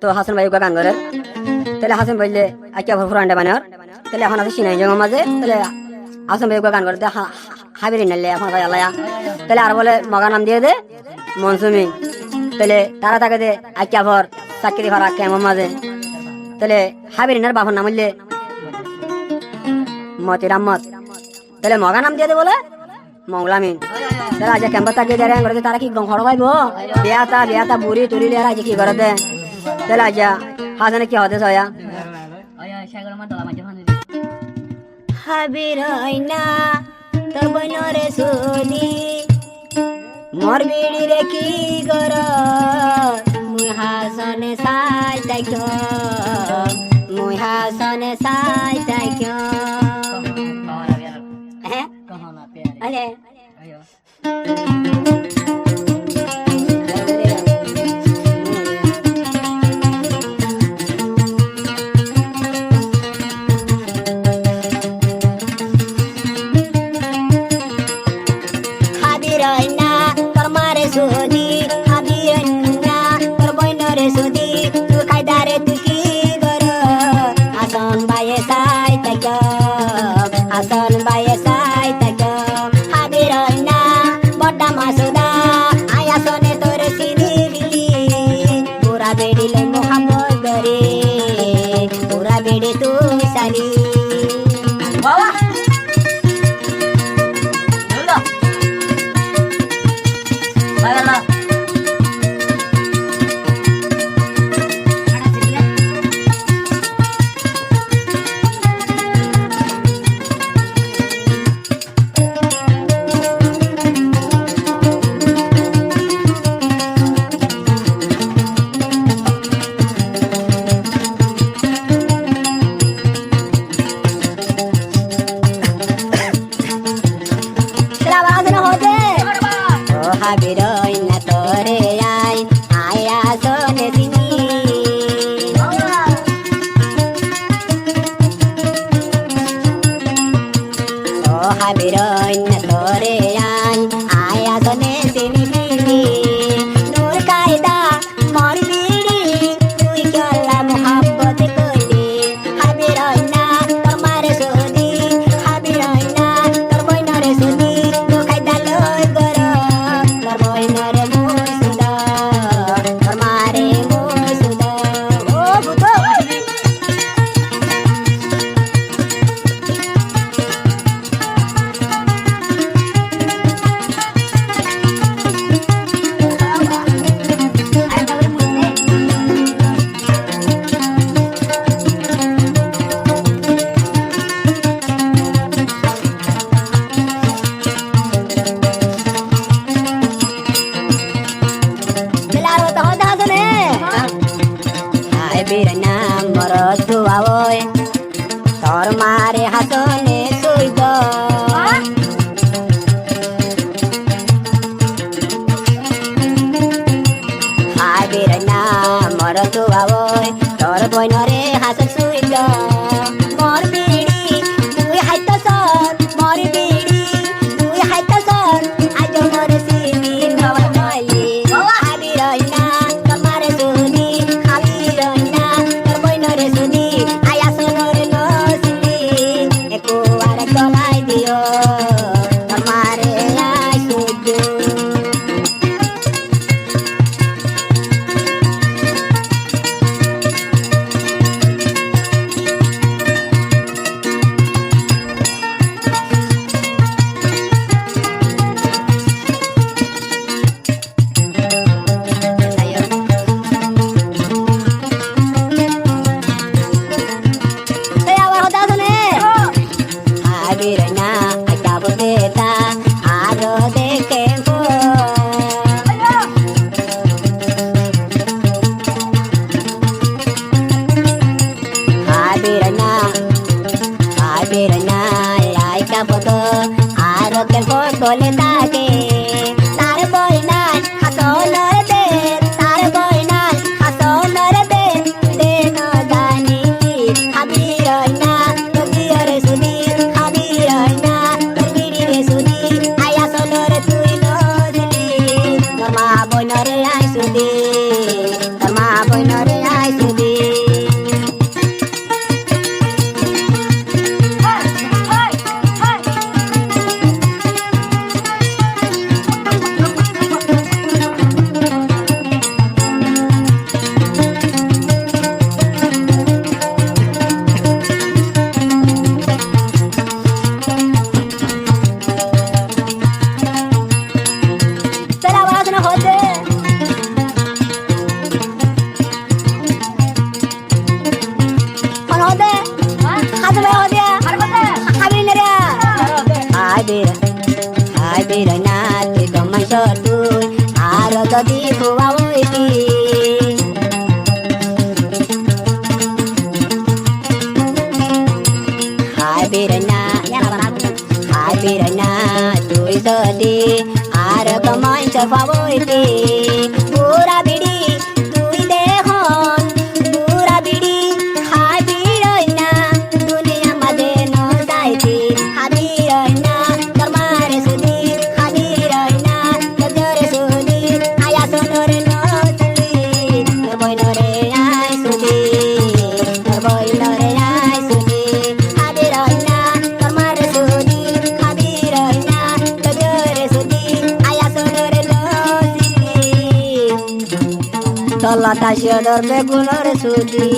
তো হাসান ভাই গান করে তাহলে হাসান ভাইলে আকিয়া ফুরান্ডা বানার তাহলে এখন আছে সিনাই জঙ্গল মাঝে তাহলে হাসান ভাই গান করে হাবিরি নাইলে এখন ভাই আলায়া তাহলে আর বলে মগা নাম দিয়ে দে মনসুমি তাহলে তারা তাকে দে আকিয়া ভর চাকরি ভাড়া কেমন মাঝে তাহলে হাবিরি নার বাবার নাম হইলে মতির আহমদ তাহলে মগা নাম দিয়ে দে বলে মংলামিন তারা আজ ক্যাম্পাস তাকিয়ে দাঁড়িয়ে করে তারা কি ঘর পাইব বিয়াতা বুড়ি তুড়ি লিয়ে আজ কি করে দে তাহলে আজ হাসানে কি হতে সয়া হাবিরাইনা তোর বইনরে সুদি মোর বিড়ি রে কি গর মুই হাসনে সাই তাইক মুই হাসনে সাই তাইক হ্যাঁ আরে Boy, no, তুই আর যদি ফুয়া হইতি Habirna tuh jadi ada pemain terfavorit pura bidi tuh dehon pura bidi habirna dunia made no saiti habirna kamare sudi habirna kajore sudi ayah sonore no sudi boy nore ay sudi boy nore ay sudi habirna kamare sudi Tolak tasya dar begunar sudi